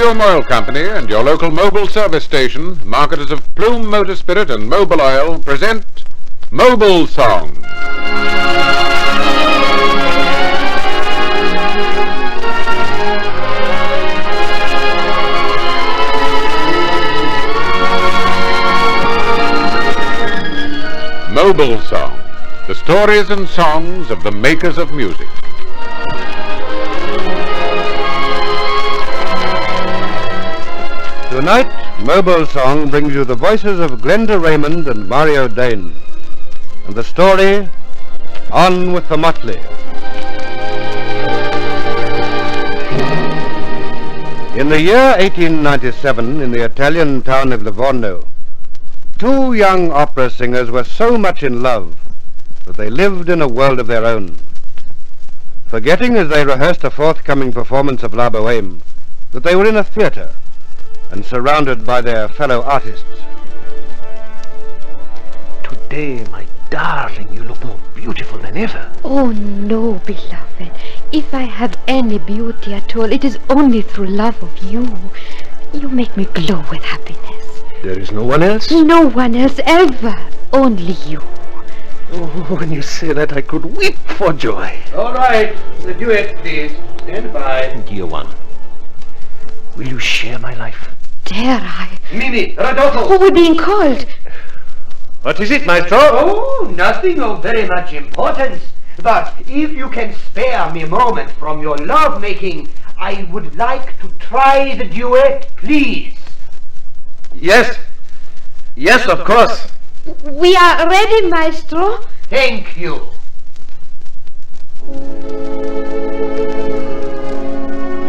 Plume Oil Company and your local Mobil service station, marketers of Plume Motor Spirit and Mobil Oil, present Mobil Song. Mobil Song, the stories and songs of the makers of music. Tonight, Mobil Song brings you the voices of Glenda Raymond and Mario Dane, and the story, On with the Motley. In the year 1897, in the Italian town of Livorno, two young opera singers were so much in love that they lived in a world of their own, forgetting as they rehearsed a forthcoming performance of La Boheme that they were in a theatre and surrounded by their fellow artists. Today, my darling, you look more beautiful than ever. Oh, no, beloved. If I have any beauty at all, it is only through love of you. You make me glow with happiness. There is no one else? No one else ever. Only you. Oh, when you say that, I could weep for joy. All right, the duet, please. Stand by. Dear one, will you share my life? Dare I? Mimi, Rodolfo. Oh, we're being called. What is it, maestro? Oh, nothing of very much importance. But if you can spare me a moment from your love-making, I would like to try the duet, please. Yes. Yes, of course. We are ready, maestro. Thank you.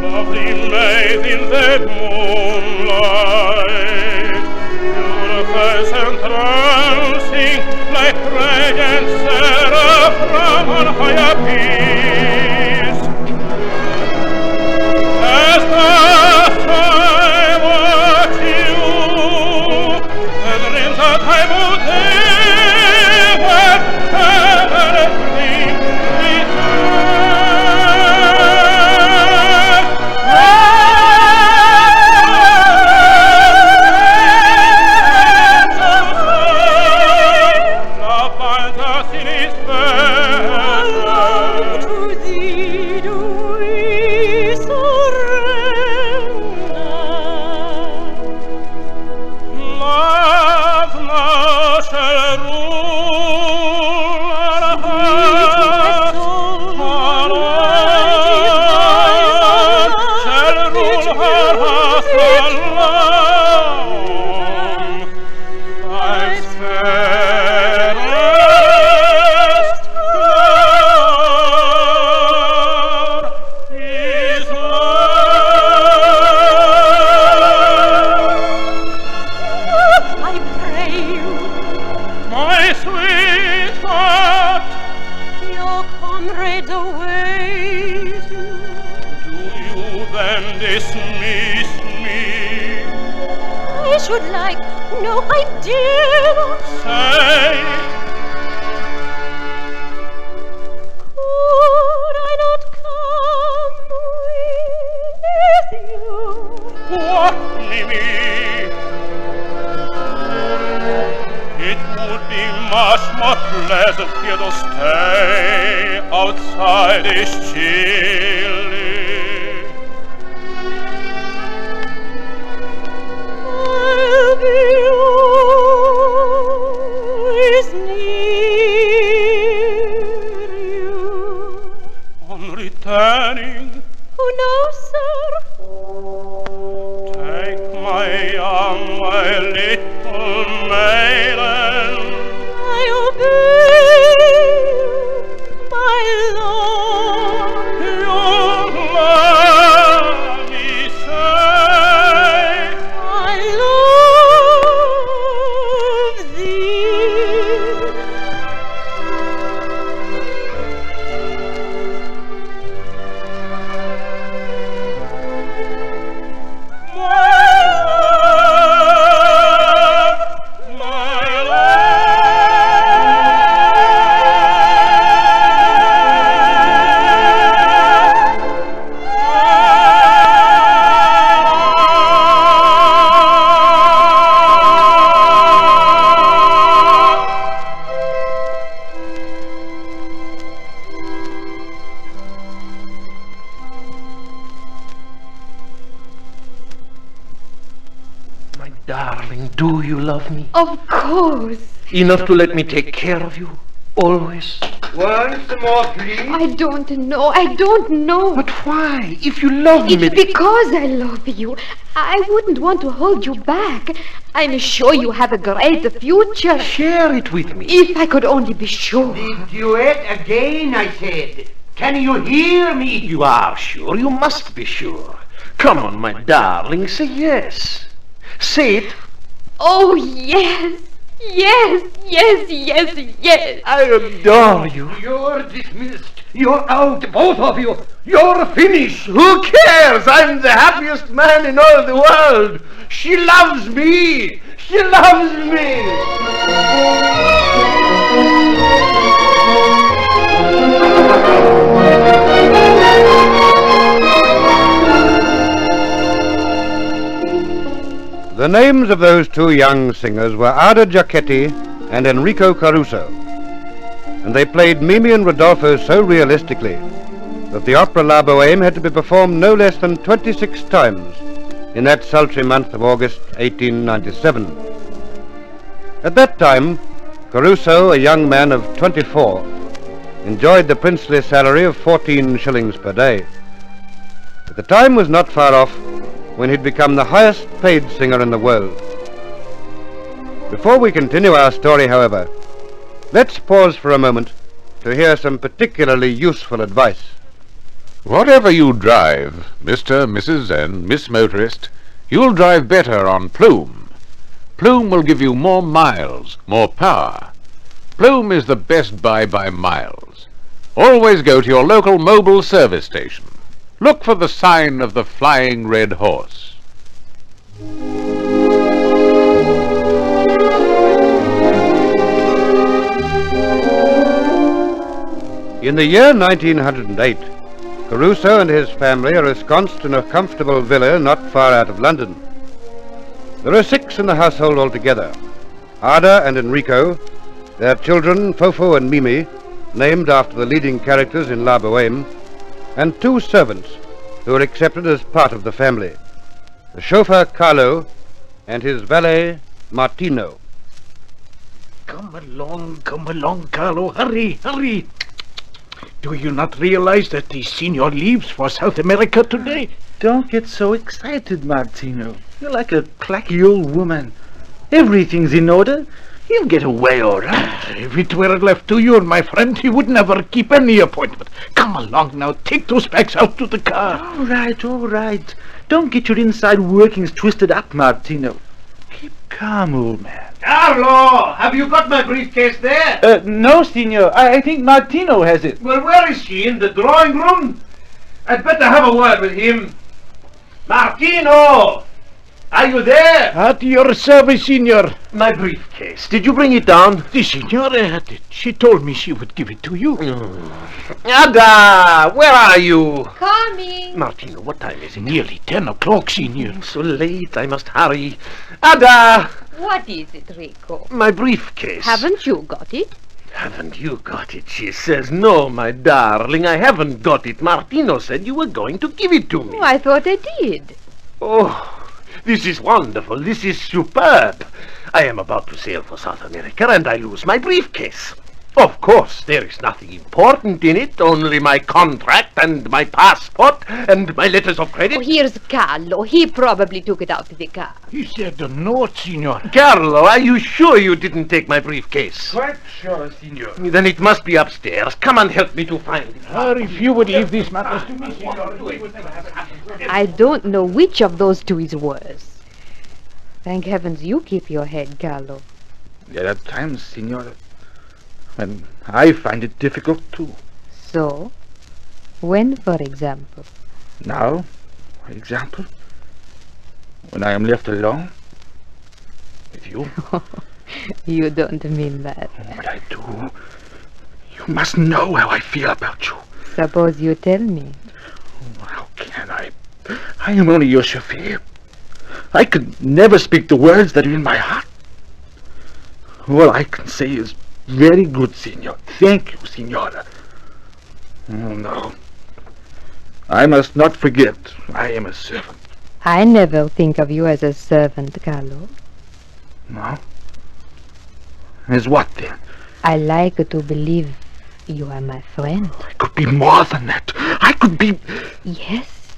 Lovely maid in the moonlight, your face entrancing like radiant seraph from on higher peace. As I watch you, the dreams that I would never dream return. Love binds us in his bed. To thee do we surrender. Love now shall rule our hearts, our hearts shall rule our hearts alone. Life's fairest flower is love. I pray you, My sweetheart, your comrade awaits you. do you then dismiss me? I should like, no, I dare not. Say, Could I not come with you? what, Mimi? It would be much more pleasant here to stay outside is chilly. I'll be always near you. On returning, Oh no, sir, take my young, my little maiden. I obey you, my lord. Your love me say, I love thee. my love, love me? Of course. Enough to let me take care of you, always? Once more, please. I don't know. But why? If you love me... It's because I love you. I wouldn't want to hold you back. I'm sure you have a great future. Share it with me. If I could only be sure. The duet again, I said. Can you hear me? You are sure? You must be sure. Come on, my darling, say yes. Say it. Oh, yes. Yes. I adore you. You're dismissed. You're out, both of you. You're finished. Who cares? I'm the happiest man in all the world. She loves me. She loves me. The names of those two young singers were Ada Giacchetti and Enrico Caruso, and they played Mimi and Rodolfo so realistically that the opera La Bohème had to be performed no less than 26 times in that sultry month of August 1897. At that time, Caruso, a young man of 24, enjoyed the princely salary of 14 shillings per day. But the time was not far off when he'd become the highest paid singer in the world. Before we continue our story, however, let's pause for a moment to hear some particularly useful advice. Whatever you drive, Mr., Mrs. and Miss Motorist, you'll drive better on Plume. Plume will give you more miles, more power. Plume is the best buy by miles. Always go to your local Mobil service station. Look for the sign of the Flying Red Horse. In the year 1908, Caruso and his family are ensconced in a comfortable villa not far out of London. There are 6 in the household altogether: Ada and Enrico, their children Fofo and Mimi, named after the leading characters in La Bohème, and 2 servants who are accepted as part of the family: the chauffeur Carlo and his valet Martino. Come along, Carlo. Hurry. Do you not realize that the Signor leaves for South America today? Don't get so excited, Martino. You're like a clacky old woman. Everything's in order. He'll get away all right. If it were left to you, my friend, he would never keep any appointment. Come along now. Take those bags out to the car. All right. Don't get your inside workings twisted up, Martino. Keep calm, old man. Carlo, have you got my briefcase there? No, Signor. I think Martino has it. Well, where is he? In the drawing room? I'd better have a word with him. Martino! Are you there? At your service, Signor. My briefcase. Did you bring it down? The Signora had it. She told me she would give it to you. Ada! Where are you? Coming. Martino, what time is it? Nearly 10 o'clock, Signor. So late, I must hurry. Ada! What is it, Rico? My briefcase. Haven't you got it? Haven't you got it? She says. No, my darling, I haven't got it. Martino said you were going to give it to me. Oh, I thought I did. Oh, this is wonderful. This is superb. I am about to sail for South America and I lose my briefcase. Of course, there is nothing important in it, only my contract and my passport and my letters of credit. Oh, here's Carlo. He probably took it out of the car. He said a note, Signor. Carlo, are you sure you didn't take my briefcase? Quite sure, Signor. Then it must be upstairs. Come and help me to find it. If you would leave these matters to me, Signor. I don't know which of those two is worse. Thank heavens you keep your head, Carlo. There are times, Signora, when I find it difficult too. So? When, for example? Now, for example, when I am left alone with you. You don't mean that. But I do. You must know how I feel about you. Suppose you tell me. How can I? I am only your chauffeur. I could never speak the words that are in my heart. All I can say is, very good, Signor. Thank you, Signora. Oh, no. I must not forget I am a servant. I never think of you as a servant, Carlo. No? As what then? I like to believe you are my friend. I could be more than that. I could be... Yes?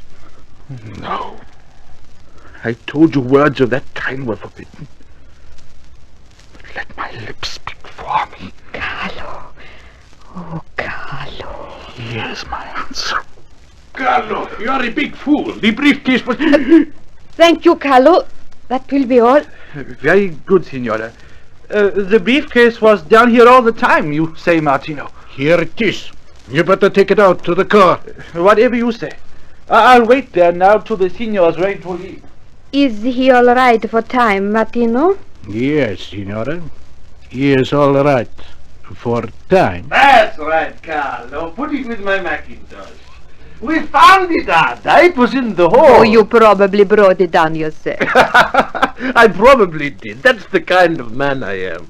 No. I told you words of that kind were forbidden. But let my lips speak for me. Carlo. Oh, Carlo. Here's my answer. Carlo, you are a big fool. The briefcase was... Thank you, Carlo. That will be all. Very good, Signora. The briefcase was down here all the time, you say, Martino. Here it is. You better take it out to the car. Whatever you say. I'll wait there now till the Signor's ready to leave. Is he all right for time, Martino? Yes, Signora. He is all right. For time. That's right, Carlo. Put it with my Macintosh. We found it, Ada. It was in the hall. Oh, you probably brought it down yourself. I probably did. That's the kind of man I am.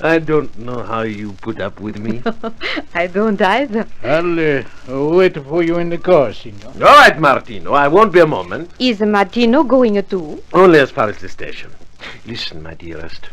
I don't know how you put up with me. I don't either. I'll wait for you in the car, Signor. All right, Martino. I won't be a moment. Is Martino going too? Only as far as the station. Listen, my dearest.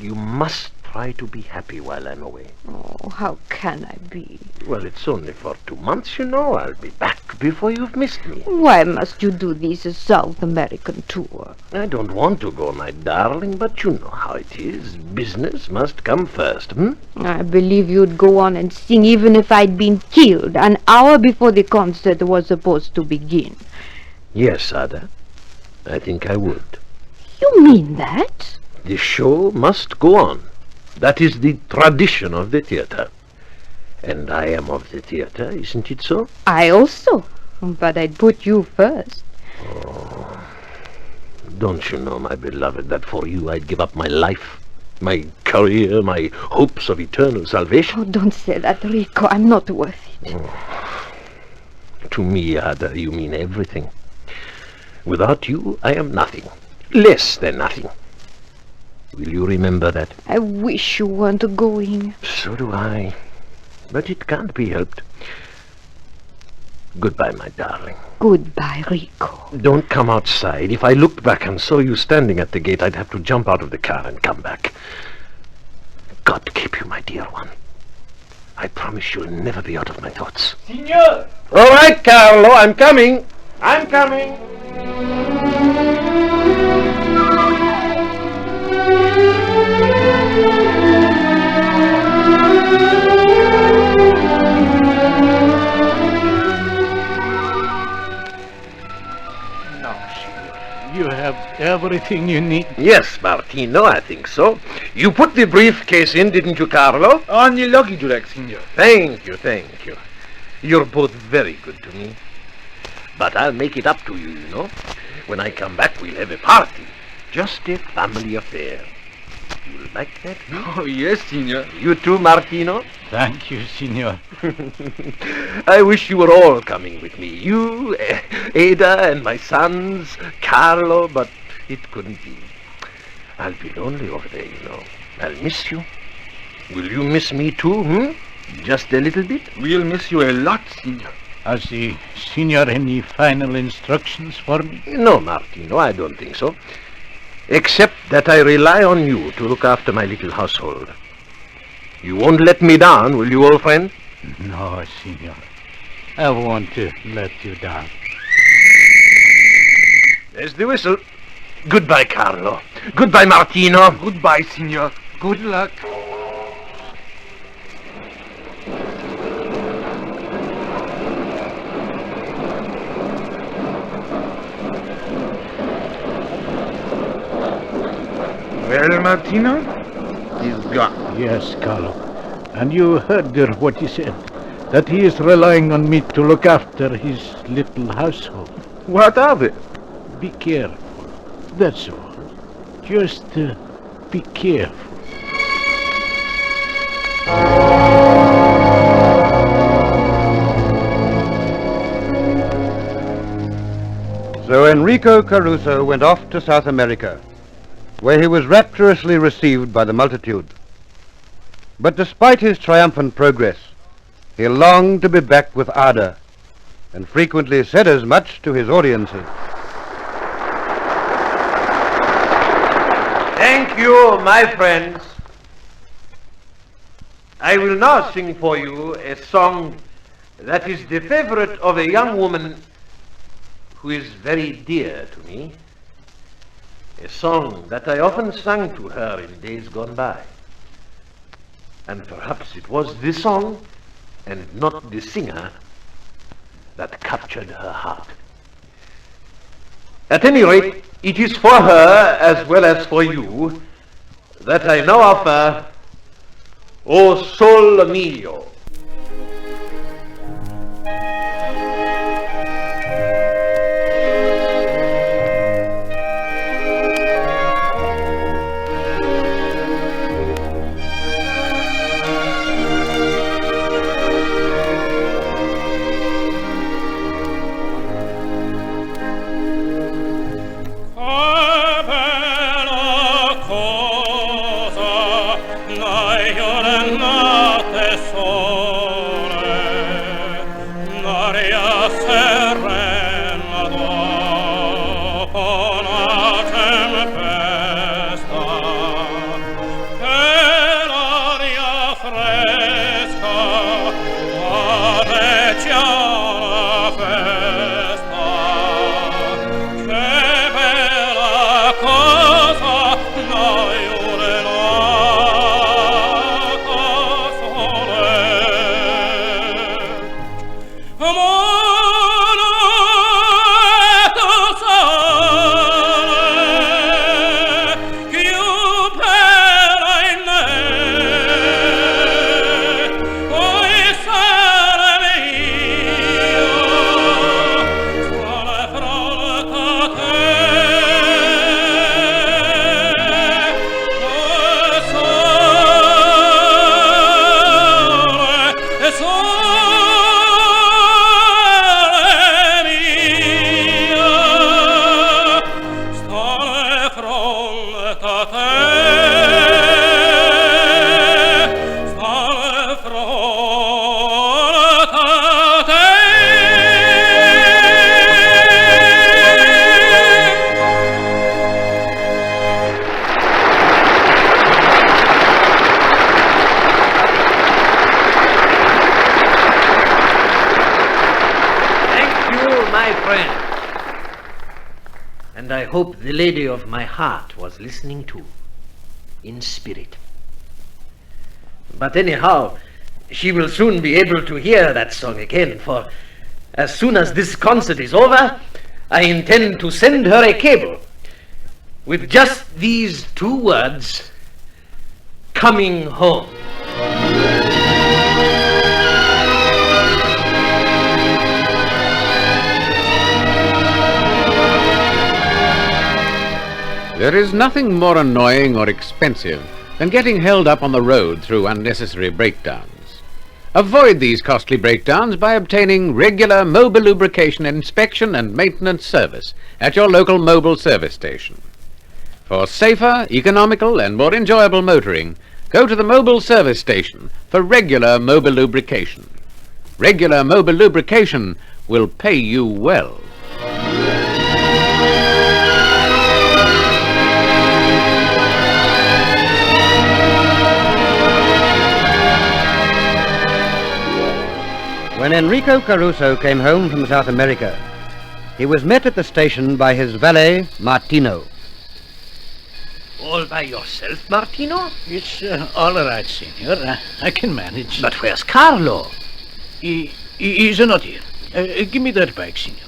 You must try to be happy while I'm away. Oh, how can I be? Well, it's only for 2 months, you know. I'll be back before you've missed me. Why must you do this South American tour? I don't want to go, my darling, but you know how it is. Business must come first, I believe you'd go on and sing even if I'd been killed an hour before the concert was supposed to begin. Yes, Ada. I think I would. You mean that? The show must go on. That is the tradition of the theatre. And I am of the theatre, isn't it so? I also. But I'd put you first. Oh, don't you know, my beloved, that for you I'd give up my life, my career, my hopes of eternal salvation? Oh, don't say that, Rico. I'm not worth it. Oh. To me, Ada, you mean everything. Without you, I am nothing. Less than nothing. Will you remember that? I wish you weren't going. So do I. But it can't be helped. Goodbye, my darling. Goodbye, Rico. Don't come outside. If I looked back and saw you standing at the gate, I'd have to jump out of the car and come back. God keep you, my dear one. I promise you'll never be out of my thoughts. Signor! All right, Carlo, I'm coming. I'm coming. You have everything you need. Yes, Martino, I think so. You put the briefcase in, didn't you, Carlo? On your luggage rack, Signor. Thank you, thank you. You're both very good to me. But I'll make it up to you, you know. When I come back, we'll have a party. Just a family affair. You'll like that? Oh, yes, Signor. You too, Martino? Thank you, Signor. I wish you were all coming with me. You, Ada, and my sons, Carlo, but it couldn't be. I'll be lonely over there, you know. I'll miss you. Will you miss me too, Just a little bit? We'll miss you a lot, Signor. Has the Signor any final instructions for me? No, Martino, I don't think so. Except that I rely on you to look after my little household. You won't let me down, will you, old friend? No, Signor. I won't let you down. There's the whistle. Goodbye, Carlo. Goodbye, Martino. Goodbye, Signor. Good luck. Well, Martino, he's gone. Yes, Carlo. And you heard what he said, that he is relying on me to look after his little household. What of it? Be careful. That's all. Just be careful. So Enrico Caruso went off to South America, where he was rapturously received by the multitude. But despite his triumphant progress, he longed to be back with Ada, and frequently said as much to his audiences. Thank you, my friends. I will now sing for you a song that is the favorite of a young woman who is very dear to me. A song that I often sang to her in days gone by. And perhaps it was the song, and not the singer, that captured her heart. At any rate, it is for her, as well as for you, that I now offer O Sol Mio. And I hope the lady of my heart was listening too, in spirit. But anyhow, she will soon be able to hear that song again, for as soon as this concert is over, I intend to send her a cable with just these 2 words, coming home. There is nothing more annoying or expensive than getting held up on the road through unnecessary breakdowns. Avoid these costly breakdowns by obtaining regular Mobil lubrication inspection and maintenance service at your local Mobil service station. For safer, economical and more enjoyable motoring, go to the Mobil service station for regular Mobil lubrication. Regular Mobil lubrication will pay you well. When Enrico Caruso came home from South America, he was met at the station by his valet, Martino. All by yourself, Martino? It's all right, senor. I can manage. But where's Carlo? He's not here. Give me that bag, senor.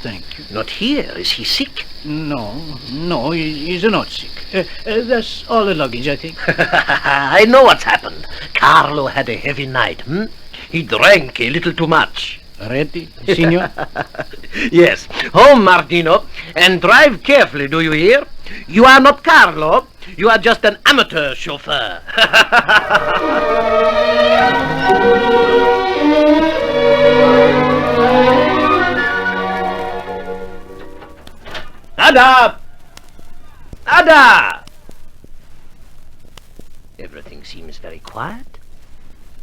Thank you. Not here? Is he sick? No, he's not sick. That's all the luggage, I think. I know what's happened. Carlo had a heavy night, He drank a little too much. Ready, senor? Yes. Home, Martino, and drive carefully, do you hear? You are not Carlo. You are just an amateur chauffeur. Ada! Ada! Everything seems very quiet.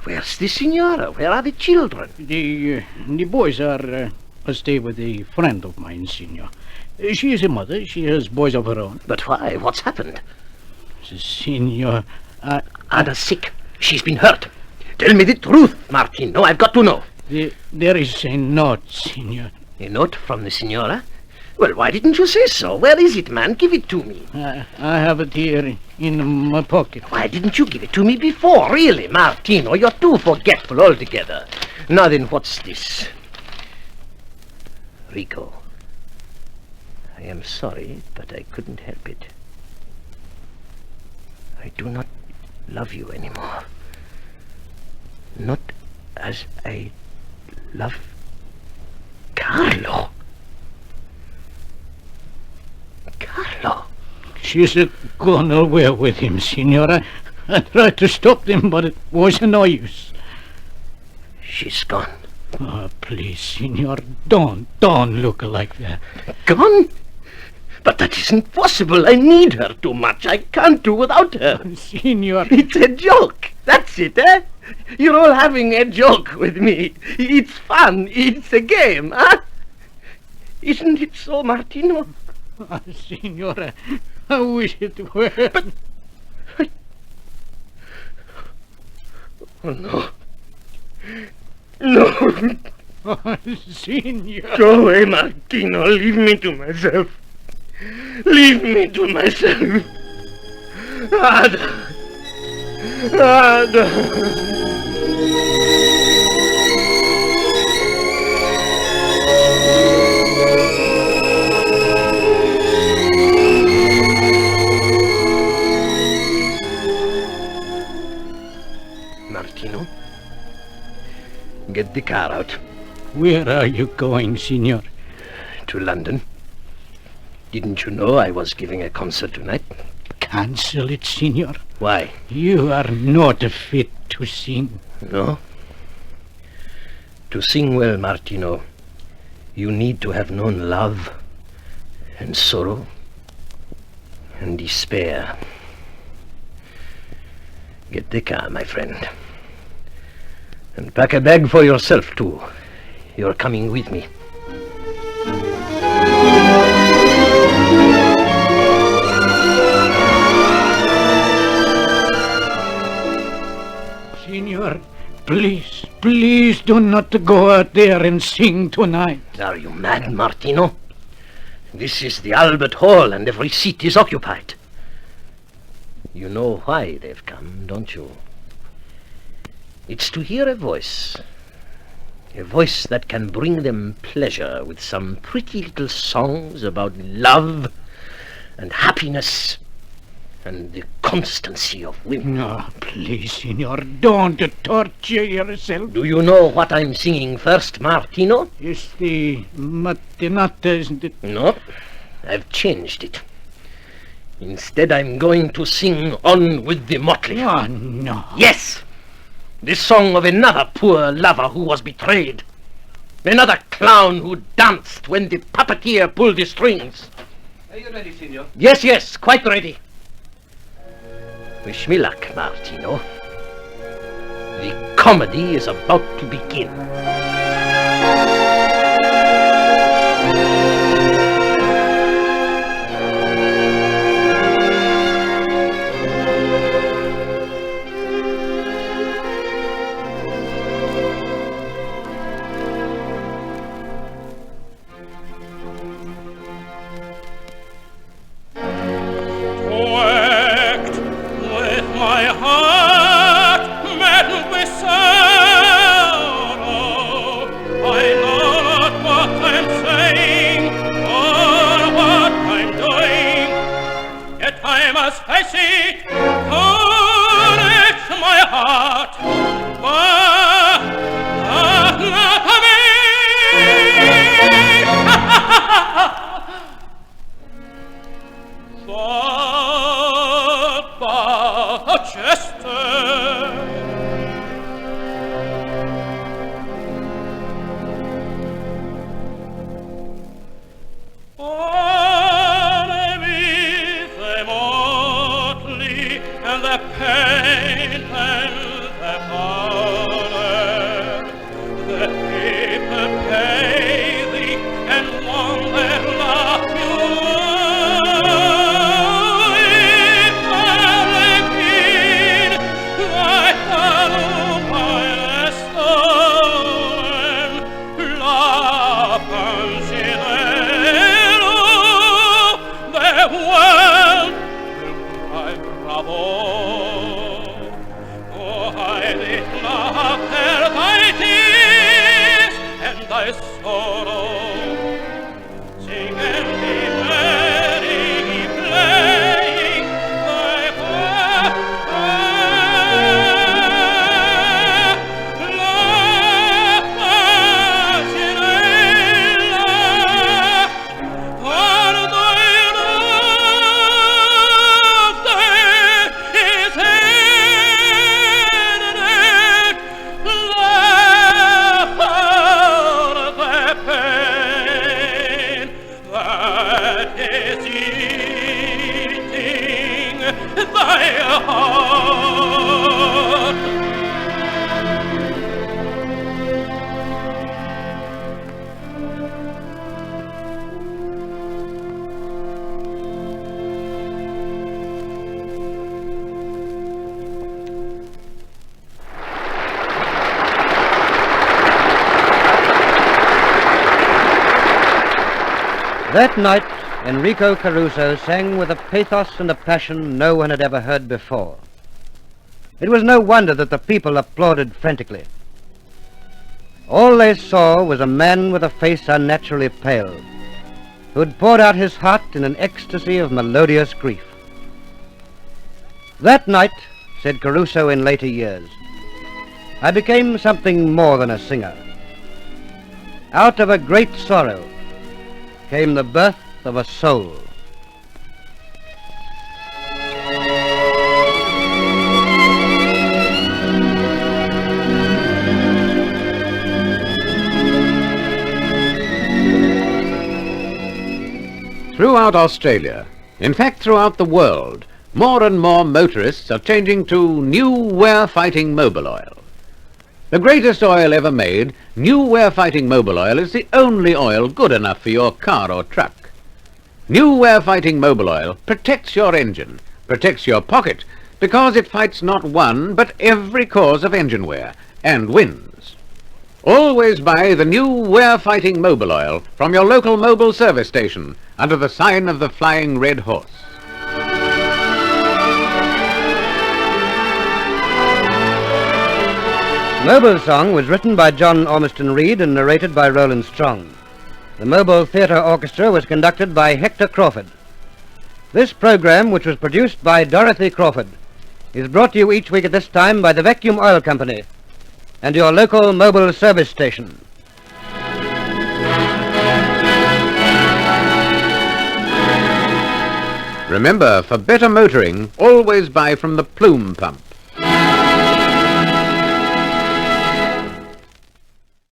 Where's the signora? Where are the children? The boys are stay with a friend of mine, senor. She is a mother. She has boys of her own. But why? What's happened? Senor, Ada's sick. She's been hurt. Tell me the truth, Martino. I've got to know. There is a note, Signor. A note from the Signora? Well, why didn't you say so? Where is it, man? Give it to me. I have it here in my pocket. Why didn't you give it to me before? Really, Martino, you're too forgetful altogether. Now then, what's this? Rico, I am sorry, but I couldn't help it. I do not love you anymore. Not as I love Carlo. Carlo. She's gone away with him, Signora. I tried to stop them, but it was no use. She's gone. Oh, please, Signor, don't look like that. Gone? But that isn't possible. I need her too much. I can't do without her. Signor. It's a joke. That's it, eh? You're all having a joke with me. It's fun. It's a game, huh? Isn't it so, Martino? Oh, Signora, I wish it were. But... Oh, no. No. Oh, Signor. Go away, Martino. Leave me to myself. Leave me to myself. Ada. Martino, get the car out. Where are you going, Signor? To London. Didn't you know I was giving a concert tonight? Cancel it, Signor. Why? You are not fit to sing. No? To sing well, Martino, you need to have known love and sorrow and despair. Get the car, my friend. And pack a bag for yourself, too. You're coming with me. Signor, please do not go out there and sing tonight. Are you mad, Martino? This is the Albert Hall and every seat is occupied. You know why they've come, don't you? It's to hear a voice that can bring them pleasure with some pretty little songs about love and happiness and the constancy of women. No, please, Signor, don't torture yourself. Do you know what I'm singing first, Martino? It's the mattinata, isn't it? No, I've changed it. Instead, I'm going to sing On with the Motley. Oh, no. Yes! The song of another poor lover who was betrayed. Another clown who danced when the puppeteer pulled the strings. Are you ready, Signor? Yes, quite ready. Wish me luck, Martino. The comedy is about to begin. let it laugh there thy tears and thy sorrow. Sing and be merry, playing thy part. That night, Enrico Caruso sang with a pathos and a passion no one had ever heard before. It was no wonder that the people applauded frantically. All they saw was a man with a face unnaturally pale, who had poured out his heart in an ecstasy of melodious grief. That night, said Caruso in later years, I became something more than a singer. Out of a great sorrow came the birth of a soul. Throughout Australia, in fact throughout the world, more and more motorists are changing to new wear-fighting Mobil oil. The greatest oil ever made, new wear-fighting Mobil oil is the only oil good enough for your car or truck. New wear-fighting Mobil oil protects your engine, protects your pocket, because it fights not one but every cause of engine wear, and wins. Always buy the new wear-fighting Mobil oil from your local Mobil service station under the sign of the Flying Red Horse. Mobil Song was written by John Ormiston Reed and narrated by Roland Strong. The Mobil Theatre Orchestra was conducted by Hector Crawford. This program, which was produced by Dorothy Crawford, is brought to you each week at this time by the Vacuum Oil Company and your local Mobil service station. Remember, for better motoring, always buy from the Plume Pump.